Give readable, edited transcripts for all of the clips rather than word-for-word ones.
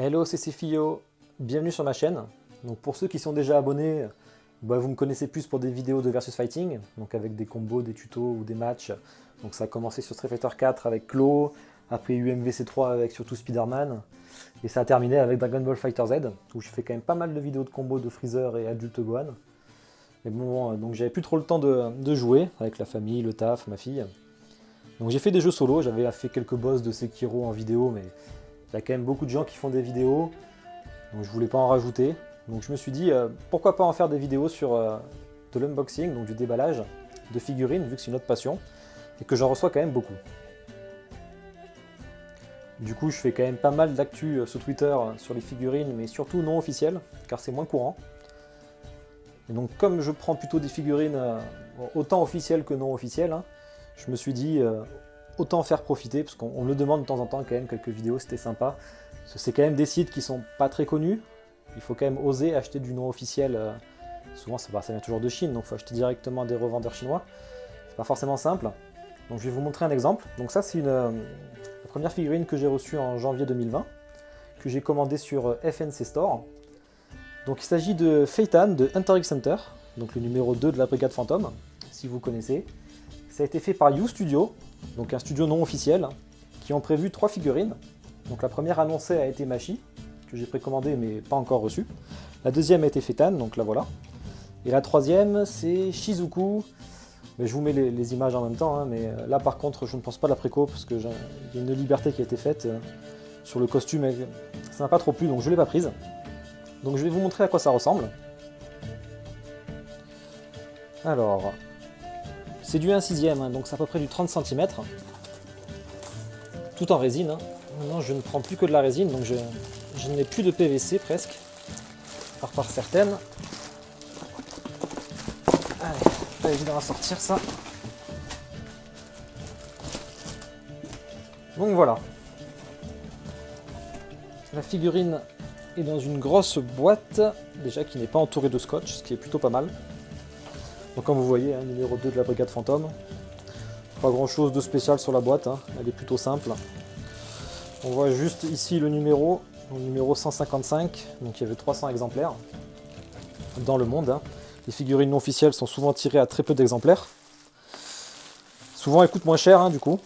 Hello, c'est Cfio, bienvenue sur ma chaîne. Donc pour ceux qui sont déjà abonnés, vous me connaissez plus pour des vidéos de versus fighting, donc avec des combos, des tutos ou des matchs. Donc ça a commencé sur Street Fighter 4 avec Claw, après UMVC3 avec surtout Spider-Man, et ça a terminé avec Dragon Ball Fighter Z, où je fais quand même pas mal de vidéos de combos de Freezer et Adult Gohan. Mais bon, donc j'avais plus trop le temps de jouer avec la famille, le taf, ma fille. Donc j'ai fait des jeux solo, j'avais fait quelques boss de Sekiro en vidéo, mais il y a quand même beaucoup de gens qui font des vidéos, donc je voulais pas en rajouter. Donc je me suis dit, pourquoi pas en faire des vidéos sur de l'unboxing, donc du déballage de figurines, vu que c'est une autre passion, et que j'en reçois quand même beaucoup. Du coup, je fais quand même pas mal d'actu sur Twitter sur les figurines, mais surtout non officielles, car c'est moins courant. Et donc comme je prends plutôt des figurines autant officielles que non officielles, hein, je me suis dit autant en faire profiter, parce qu'on le demande de temps en temps quand même, quelques vidéos, c'était sympa. Parce que c'est quand même des sites qui sont pas très connus, il faut quand même oser acheter du non officiel. Souvent ça vient toujours de Chine, donc il faut acheter directement des revendeurs chinois. C'est pas forcément simple. Donc je vais vous montrer un exemple. Donc ça c'est la première figurine que j'ai reçue en janvier 2020, que j'ai commandée sur FNC Store. Donc il s'agit de Phaeton de Hunter x Hunter, donc le numéro 2 de la Brigade Fantôme, si vous connaissez. Ça a été fait par U-Studio, donc un studio non officiel, qui ont prévu 3 figurines. Donc la première annoncée a été Machi, que j'ai précommandé mais pas encore reçue. La deuxième a été Phaeton, donc la voilà. Et la troisième c'est Shizuku. Mais je vous mets les images en même temps, hein, mais là par contre je ne pense pas la préco, parce qu'il y a une liberté qui a été faite sur le costume, et ça n'a pas trop plu, donc je ne l'ai pas prise. Donc je vais vous montrer à quoi ça ressemble. Alors, c'est du 1/6, hein, donc c'est à peu près du 30 cm. Tout en résine. Hein. Maintenant je ne prends plus que de la résine, donc je n'ai plus de PVC presque. À part certaines. Allez, pas évident à sortir ça. Donc voilà. La figurine est dans une grosse boîte, déjà qui n'est pas entourée de scotch, ce qui est plutôt pas mal. Donc comme vous voyez, hein, numéro 2 de la Brigade Fantôme. Pas grand chose de spécial sur la boîte, hein, elle est plutôt simple. On voit juste ici le numéro 155, donc il y avait 300 exemplaires dans le monde. Hein. Les figurines non officielles sont souvent tirées à très peu d'exemplaires. Souvent elles coûtent moins cher, hein, du coup,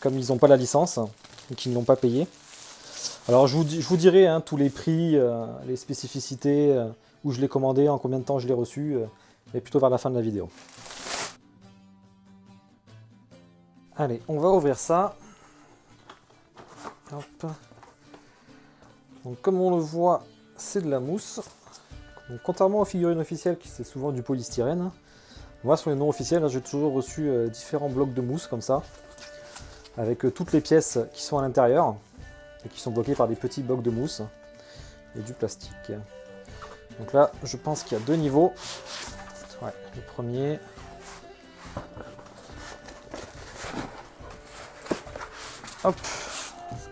comme ils n'ont pas la licence et qu'ils ne l'ont pas payé. Alors je vous dirai hein, tous les prix, les spécificités, où je l'ai commandé, en combien de temps je l'ai reçu, mais plutôt vers la fin de la vidéo. Allez, on va ouvrir ça. Hop. Donc comme on le voit, c'est de la mousse. Donc, contrairement aux figurines officielles, qui c'est souvent du polystyrène, moi sur les non officiels, j'ai toujours reçu différents blocs de mousse comme ça, avec toutes les pièces qui sont à l'intérieur, et qui sont bloquées par des petits blocs de mousse et du plastique. Donc là, je pense qu'il y a 2 niveaux. Ouais, le premier. Hop,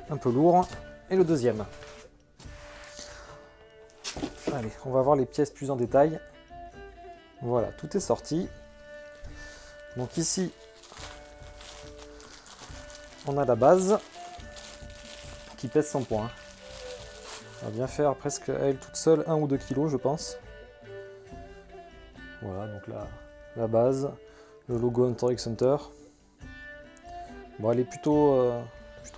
un peu lourd. Et le deuxième. Allez, on va voir les pièces plus en détail. Voilà, tout est sorti. Donc ici, on a la base qui pèse 100 points. Elle va bien faire presque à elle toute seule 1 ou 2 kg, je pense. Voilà, donc la base, le logo Hunter x Hunter. Bon, elle est plutôt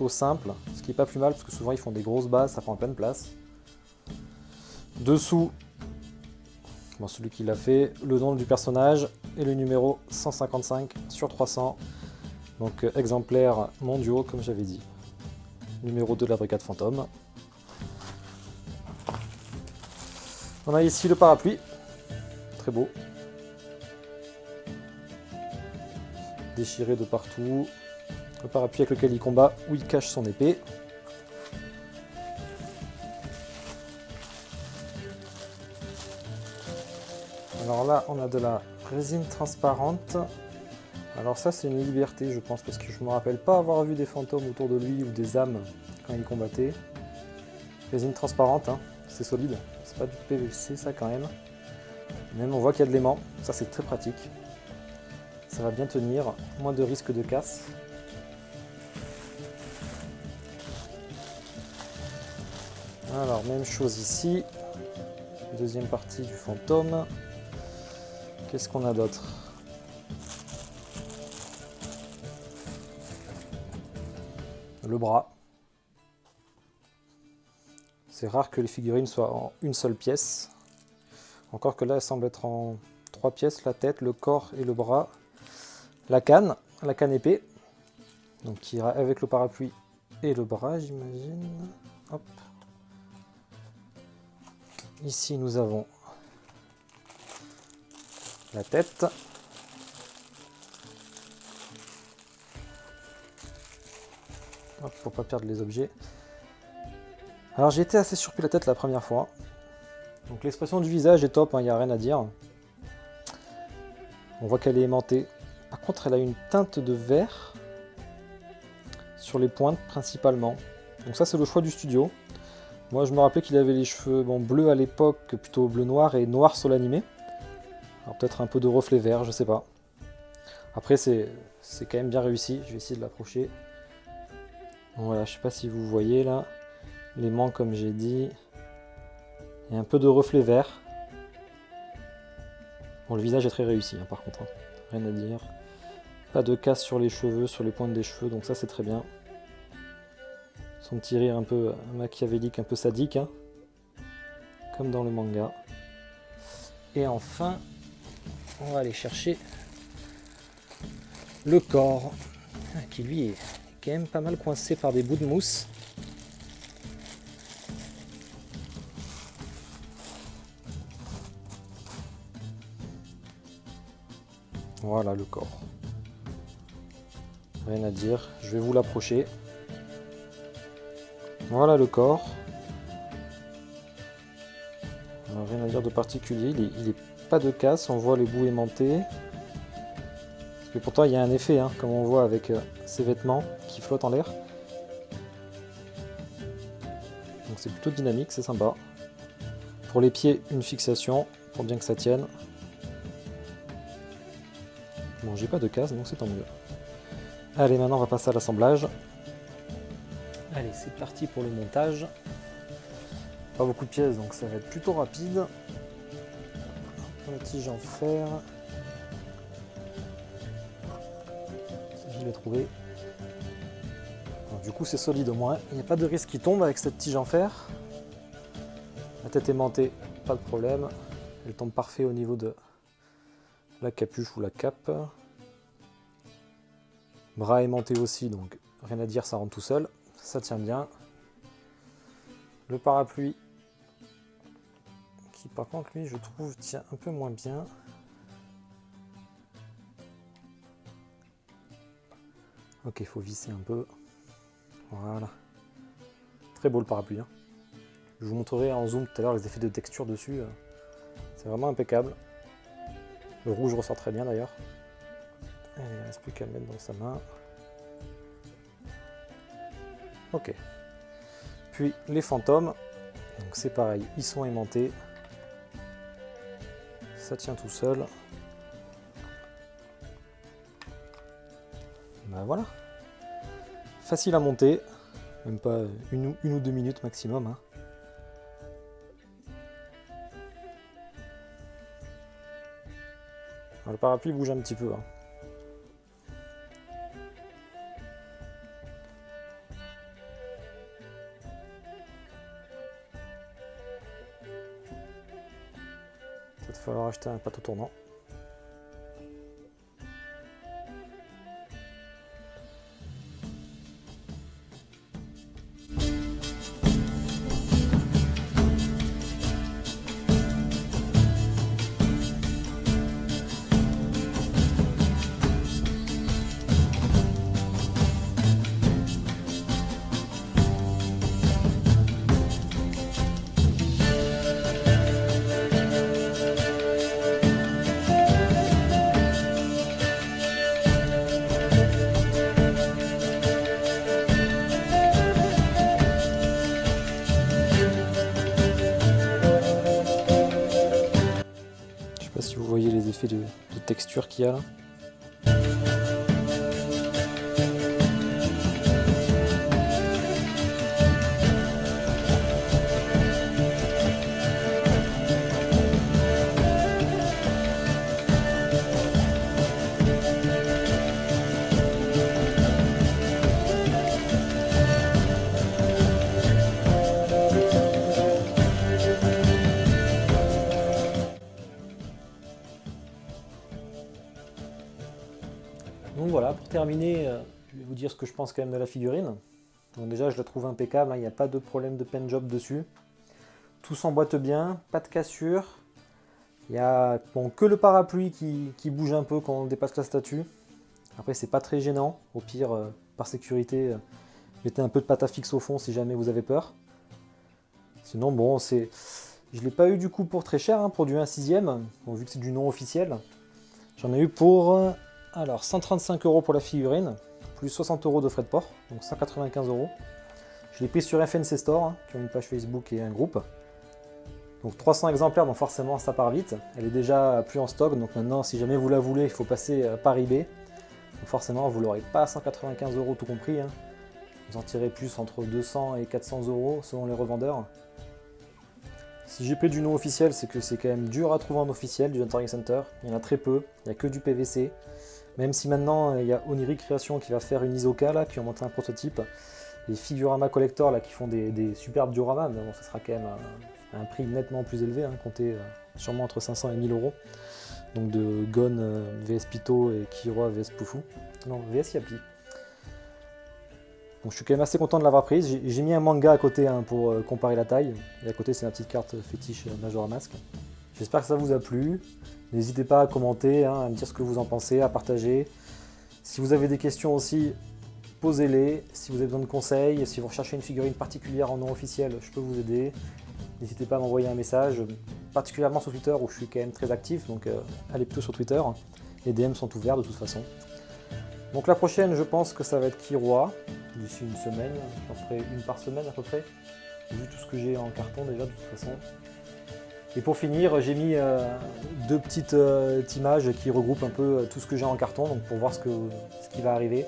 simple, ce qui est pas plus mal, parce que souvent ils font des grosses bases, ça prend plein de place. Dessous, bon, celui qui l'a fait, le nom du personnage et le numéro 155 sur 300. Donc exemplaires mondiaux, comme j'avais dit. Numéro 2 de la Brigade Fantôme. On a ici le parapluie, très beau. Déchiré de partout. Le parapluie avec lequel il combat, où il cache son épée. Alors là, on a de la résine transparente. Alors ça, c'est une liberté, je pense, parce que je ne me rappelle pas avoir vu des fantômes autour de lui ou des âmes quand il combattait. Résine transparente, hein, c'est solide. C'est pas du PVC, ça, quand même. Même, on voit qu'il y a de l'aimant. Ça, c'est très pratique. Ça va bien tenir. Moins de risque de casse. Alors, même chose ici. Deuxième partie du fantôme. Qu'est-ce qu'on a d'autre? Le bras. C'est rare que les figurines soient en une seule pièce. Encore que là, elles semblent être en 3 pièces. La tête, le corps et le bras. La canne épée. Donc qui ira avec le parapluie et le bras, j'imagine. Hop. Ici, nous avons la tête. Hop, pour pas perdre les objets. Alors j'ai été assez surpris la tête la première fois. Donc l'expression du visage est top, il n'y a rien à dire. On voit qu'elle est aimantée. Par contre, elle a une teinte de vert sur les pointes principalement. Donc ça, c'est le choix du studio. Moi, je me rappelais qu'il avait les cheveux bleus à l'époque, plutôt bleu-noir et noir sur l'animé. Alors peut-être un peu de reflet vert, je sais pas. Après, c'est quand même bien réussi. Je vais essayer de l'approcher. Voilà, je sais pas si vous voyez là. L'aimant, comme j'ai dit. Il y a un peu de reflet vert. Bon, le visage est très réussi, hein, par contre. Hein. Rien à dire. Pas de casse sur les cheveux, sur les pointes des cheveux, donc ça c'est très bien. Son petit rire un peu machiavélique, un peu sadique, hein, comme dans le manga. Et enfin, on va aller chercher le corps, qui lui est quand même pas mal coincé par des bouts de mousse. Voilà le corps. Rien à dire, je vais vous l'approcher. Voilà le corps. Alors, rien à dire de particulier, il est pas de casse, on voit les bouts aimantés. Parce que pourtant il y a un effet, hein, comme on voit avec ces vêtements qui flottent en l'air. Donc c'est plutôt dynamique, c'est sympa. Pour les pieds, une fixation, pour bien que ça tienne. Bon, j'ai pas de casse, donc c'est tant mieux. Allez, maintenant on va passer à l'assemblage. Allez, c'est parti pour le montage. Pas beaucoup de pièces, donc ça va être plutôt rapide. La tige en fer. Je l'ai trouvé. Alors, du coup, c'est solide au moins. Il n'y a pas de risque qui tombe avec cette tige en fer. La tête aimantée, pas de problème. Elle tombe parfait au niveau de la capuche ou la cape. Bras aimanté aussi, donc rien à dire, ça rentre tout seul. Ça tient bien. Le parapluie, qui par contre lui je trouve tient un peu moins bien. Ok, il faut visser un peu. Voilà. Très beau le parapluie. Hein. Je vous montrerai en zoom tout à l'heure les effets de texture dessus. C'est vraiment impeccable. Le rouge ressort très bien d'ailleurs. Il ne reste plus qu'à le mettre dans sa main. Ok. Puis les fantômes. Donc c'est pareil, ils sont aimantés. Ça tient tout seul. Ben voilà. Facile à monter. Même pas une ou 2 minutes maximum. Hein. Alors, le parapluie bouge un petit peu. Hein. Il va falloir acheter un plateau tournant. Je sais pas si vous voyez les effets de texture qu'il y a là. Donc voilà, pour terminer, je vais vous dire ce que je pense quand même de la figurine. Donc déjà, je la trouve impeccable, hein, il n'y a pas de problème de pen job dessus. Tout s'emboîte bien, pas de cassure. Il n'y a bon, que le parapluie qui bouge un peu quand on dépasse la statue. Après, c'est pas très gênant. Au pire, par sécurité, mettez un peu de pâte à fixe au fond si jamais vous avez peur. Sinon, bon, c'est... Je ne l'ai pas eu du coup pour très cher, hein, pour du 1/6. Bon, vu que c'est du non officiel. J'en ai eu pour alors 135 € pour la figurine, plus 60 € de frais de port, donc 195 €. Je l'ai pris sur FNC Store, hein, qui ont une page Facebook et un groupe. Donc 300 exemplaires, donc forcément ça part vite. Elle est déjà plus en stock, donc maintenant si jamais vous la voulez, il faut passer par eBay. Donc forcément vous l'aurez pas à 195 € tout compris. Hein. Vous en tirez plus entre 200 et 400 € selon les revendeurs. Si j'ai pris du non officiel, c'est que c'est quand même dur à trouver en officiel du Hunter Center. Il y en a très peu, il n'y a que du PVC. Même si maintenant il y a Oniri Creation qui va faire une Isoka là, qui ont monté un prototype. Les Figurama Collector là qui font des superbes dioramas, mais bon, ça sera quand même un prix nettement plus élevé, hein, compté sûrement entre 500 et 1000 €. Donc de Gon vs Pito et Killua vs Poufou. Non, vs Yappy. Donc je suis quand même assez content de l'avoir prise. J'ai mis un manga à côté, hein, pour comparer la taille. Et à côté c'est ma petite carte fétiche Majora Mask. J'espère que ça vous a plu. N'hésitez pas à commenter, hein, à me dire ce que vous en pensez, à partager. Si vous avez des questions aussi, posez-les. Si vous avez besoin de conseils, si vous recherchez une figurine particulière en non officiel, je peux vous aider. N'hésitez pas à m'envoyer un message, particulièrement sur Twitter où je suis quand même très actif. Donc allez plutôt sur Twitter. Les DM sont ouverts de toute façon. Donc la prochaine, je pense que ça va être Killua, d'ici une semaine, j'en ferai une par semaine à peu près, vu tout ce que j'ai en carton déjà de toute façon. Et pour finir, j'ai mis deux petites images qui regroupent un peu tout ce que j'ai en carton, donc pour voir ce qui va arriver,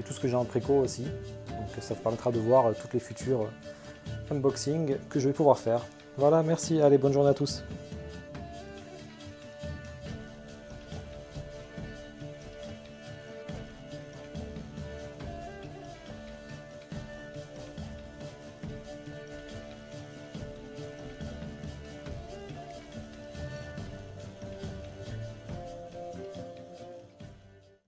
et tout ce que j'ai en préco aussi. Donc ça vous permettra de voir toutes les futurs unboxings que je vais pouvoir faire. Voilà, merci, allez, bonne journée à tous.